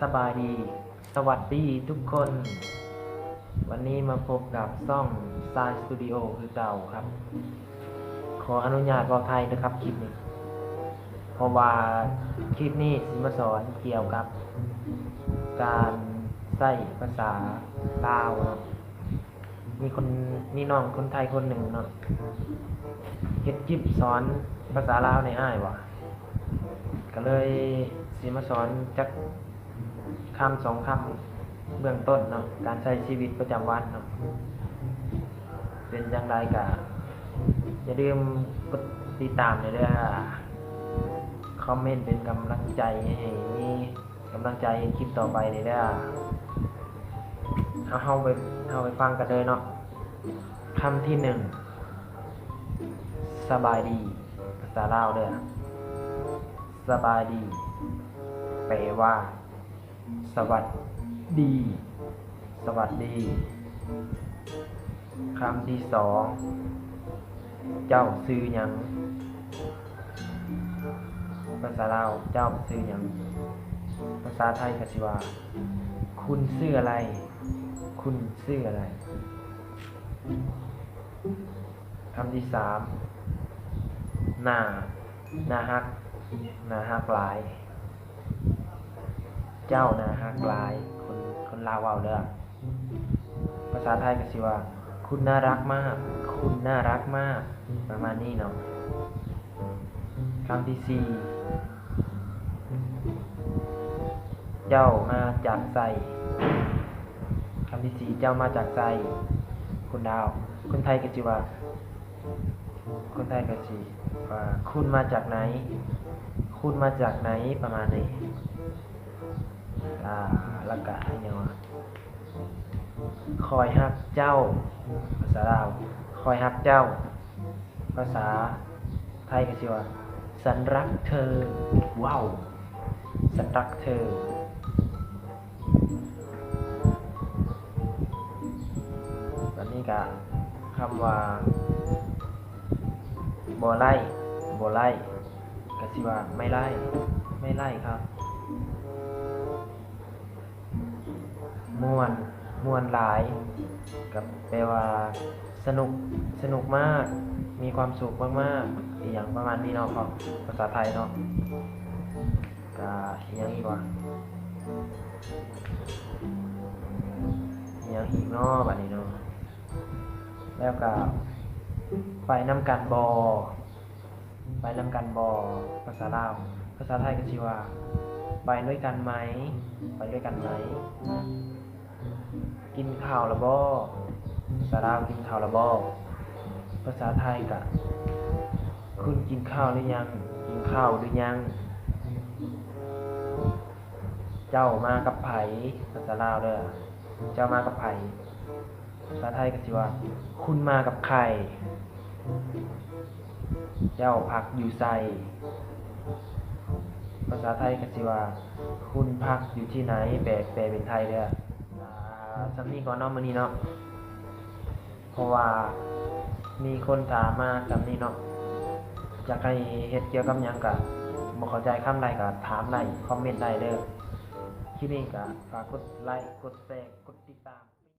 สบายดีสวัสดีทุกคน วันนี้มาพบกับซ่องซายสตูดิโอคือเก่าครับ ขออนุญาตบอกไทยนะครับคลิปนี้ เพราะว่าคลิปนี้สิมาสอนเกี่ยวกับ การใช้ภาษาลาวเนาะมีน้องคนไทยคนหนึ่งเนาะเฮ็ดคลิปสอนภาษาลาวในอ้ายว่ะก็เลยสิมาสอนจักคำสองคำเบื้องต้นเนาะการใช้ชีวิตประจำวันเนาะเป็นอย่างไรกะอย่าลืมกดติดตามเลยเด้อคอมเมนต์เป็นกำลังใจให้มีกำลังใจคลิปต่อไปเลยเด้อเอาไปฟังกันเลยเนาะคำที่หนึ่งสบายดีภาษาลาวเด้อสบายดีแปลว่าสวัสดีสวัสดีคำที่สองเจ้าชื่อหยังภาษาลาวเจ้าชื่อหยังภาษาไทยก็สิว่าคุณชื่ออะไรคุณชื่ออะไรคำที่สามหน้าฮักหลายเจ้าหน้าฮักหลายคนลาวเว้าเด้อภาษาไทยก็สิว่าคุณน่ารักมากคุณน่ารักมากประมาณนี้เนาะคำที่สี่เจ้ามาจากไสคำที่สี่เจ้ามาจากไสคุณดาวคนไทยก็สิว่าคนไทยก็สิว่าคุณมาจากไหนคุณมาจากไหนประมาณนี้แล้วก็อย่างว่าคอยฮักเจ้าภาษาลาวคอยฮักเจ้าภาษาไทยก็สิว่าฉันรักเธอว้าวฉันรักเธอตอนนี้ก็คำว่าบ่ไล่ก็สิว่าไม่ไล่ครับม่วนหลายกับแปลว่าสนุกมากมีความสุขมากๆอีกอย่างประมาณนี้เนาะครับภาษาไทยเนาะก็อย่างอีกว่าอย่างอีกเนาะบัดนี้เนาะแล้วก็ไปนำกันบ่ภาษาลาวภาษาไทยก็สิว่าไปด้วยกันไหมกินข้าวละบ่ภาษาลาวกินข้าวละบ่ภาษาไทยก็คุณกินข้าวหรือยังเจ้ามากับไผภาษาลาวเด้อเจ้ามากับไผภาษาไทยก็สิว่าคุณมากับใครเจ้าพักอยู่ไสภาษาไทยก็สิว่าคุณพักอยู่ที่ไหนแปลเป็นไทยเด้อสำนี้ก่อนเนาะมื้อนี้เนาะเพราะว่ามีคนถามมาสำนี้เนาะอยากให้เฮ็ดเกี่ยวกับหยังก็บ่เข้าใจคำใดก็ถามได้คอมเมนต์ได้เด้อคลิปนี้ก็ฝากกดไลค์กดแชร์กดติดตาม